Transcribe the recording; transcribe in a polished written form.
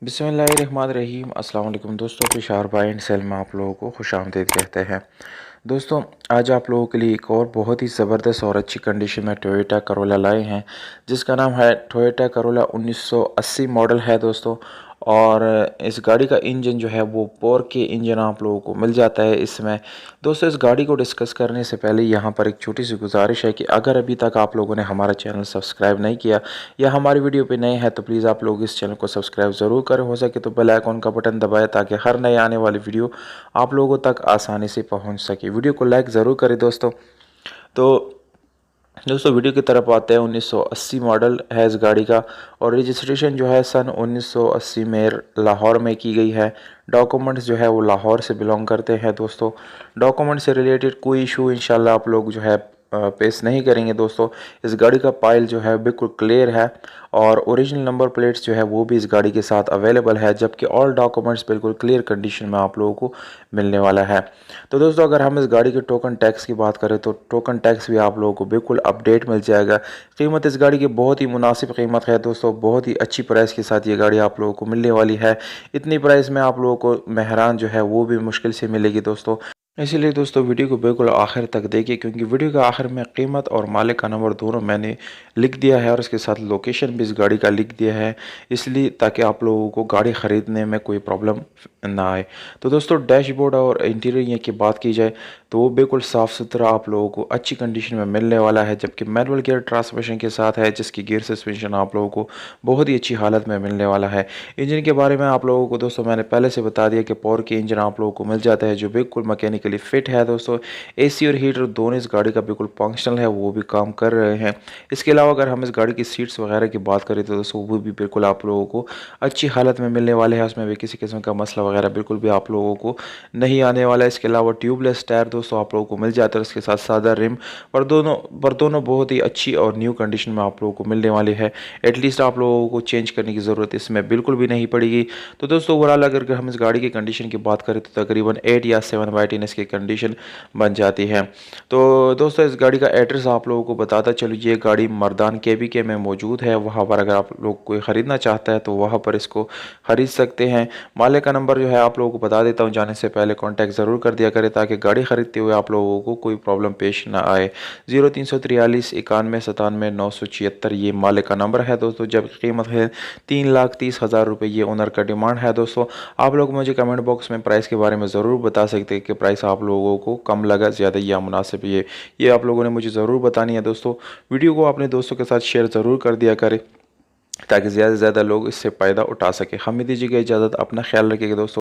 बिस्मिल्लाहिर्रहमानिर्रहीम। अस्सलाम वालेकुम दोस्तों, तुषार भाई एंड सेल में आप लोगों को खुशामदीद कहते हैं। दोस्तों, आज आप लोगों के लिए एक और बहुत ही ज़बरदस्त और अच्छी कंडीशन में टोयोटा करोला लाए हैं, जिसका नाम है टोयोटा करोला 1980 मॉडल है दोस्तों। और इस गाड़ी का इंजन जो है वो पोर के इंजन आप लोगों को मिल जाता है इसमें। दोस्तों, इस गाड़ी को डिस्कस करने से पहले यहाँ पर एक छोटी सी गुजारिश है कि अगर अभी तक आप लोगों ने हमारा चैनल सब्सक्राइब नहीं किया या हमारी वीडियो पे नए हैं तो प्लीज़ आप लोग इस चैनल को सब्सक्राइब ज़रूर करें। हो सके तो बेल आइकॉन का बटन दबाएं ताकि हर नए आने वाली वीडियो आप लोगों तक आसानी से पहुंच सके। वीडियो को लाइक ज़रूर करें दोस्तों। तो दोस्तों, वीडियो की तरफ आते हैं। 1980 मॉडल है इस गाड़ी का और रजिस्ट्रेशन जो है सन 1980 में लाहौर में की गई है। डॉक्यूमेंट्स जो है वो लाहौर से बिलोंग करते हैं दोस्तों। डॉक्यूमेंट से रिलेटेड कोई इशू इंशाल्लाह आप लोग जो है पेश नहीं करेंगे दोस्तों। इस गाड़ी का पाइल जो है बिल्कुल क्लियर है और ओरिजिनल नंबर प्लेट्स जो है वो भी इस गाड़ी के साथ अवेलेबल है, जबकि ऑल डॉक्यूमेंट्स बिल्कुल क्लियर कंडीशन में आप लोगों को मिलने वाला है। तो दोस्तों, अगर हम इस गाड़ी के टोकन टैक्स की बात करें तो टोकन टैक्स भी आप लोगों को बिल्कुल अपडेट मिल जाएगा। कीमत इस गाड़ी की बहुत ही मुनासिब कीमत है दोस्तों। बहुत ही अच्छी प्राइस के साथ ये गाड़ी आप लोगों को मिलने वाली है। इतनी प्राइस में आप लोगों को मेहरान जो है वो भी मुश्किल से मिलेगी दोस्तों। इसीलिए दोस्तों, वीडियो को बिल्कुल आखिर तक देखिए, क्योंकि वीडियो के आखिर में कीमत और मालिक का नंबर दोनों मैंने लिख दिया है और उसके साथ लोकेशन भी इस गाड़ी का लिख दिया है, इसलिए ताकि आप लोगों को गाड़ी ख़रीदने में कोई प्रॉब्लम ना आए। तो दोस्तों, डैशबोर्ड और इंटीरियर की बात की जाए तो वो बिल्कुल साफ़ सुथरा आप लोगों को अच्छी कंडीशन में मिलने वाला है, जबकि मैनुअल गियर ट्रांसमिशन के साथ है, जिसकी गियर सस्पेंशन आप लोगों को बहुत ही अच्छी हालत में मिलने वाला है। इंजन के बारे में आप लोगों को दोस्तों मैंने पहले से बता दिया कि पावर के इंजन आप लोगों को मिल जाता है, जो बिल्कुल मैकेनिकली फिट है दोस्तों। एसी और हीटर दोनों इस गाड़ी का बिल्कुल फंक्शनल है, वो भी काम कर रहे हैं। इसके अलावा अगर हम इस गाड़ी की सीट्स वगैरह की बात करें तो दोस्तों वो भी बिल्कुल आप लोगों को अच्छी हालत में मिलने वाले हैं। उसमें भी किसी किस्म का मसला वगैरह बिल्कुल भी आप लोगों को नहीं आने वाला है। इसके अलावा ट्यूबलेस टायर दोस्तों आप लोगों को मिल जाता है, उसके साथ सादा रिम पर दोनों बहुत ही अच्छी और न्यू कंडीशन में आप लोगों को मिलने वाली है। एटलीस्ट आप लोगों को चेंज करने की ज़रूरत इसमें बिल्कुल भी नहीं पड़ेगी। तो दोस्तों, ओवरऑल अगर हम इस गाड़ी की कंडीशन की बात करें तो तकरीबन 8 या 7/10 इसकी कंडीशन बन जाती है। तो दोस्तों, इस गाड़ी का एड्रेस आप लोगों को बताता चलो। ये गाड़ी मर्दान KBK में मौजूद है। वहाँ पर अगर आप लोग कोई ख़रीदना चाहता है तो वहाँ पर इसको ख़रीद सकते हैं। मालिक का नंबर जो है आप लोगों को बता देता हूँ, जाने से पहले कॉन्टैक्ट ज़रूर कर दिया करें ताकि गाड़ी ख़रीदते हुए आप लोगों को कोई प्रॉब्लम पेश ना आए। 0343 91 97 976 ये मालिक का नंबर है दोस्तों। जब कीमत है 3,30,000 रुपये, ये ओनर का डिमांड है दोस्तों। आप लोग मुझे कमेंट बॉक्स में प्राइस के बारे में ज़रूर बता सकते हैं कि प्राइस आप लोगों को कम लगा, ज़्यादा या मुनासिब, ये आप लोगों ने मुझे ज़रूर बतानी है दोस्तों। वीडियो को अपने दोस्तों के साथ शेयर ज़रूर कर दिया करें ताकि ज़्यादा से ज़्यादा लोग इससे फ़ायदा उठा सकें। हमें दीजिएगा इजाज़त, अपना ख्याल रखिएगा दोस्तों।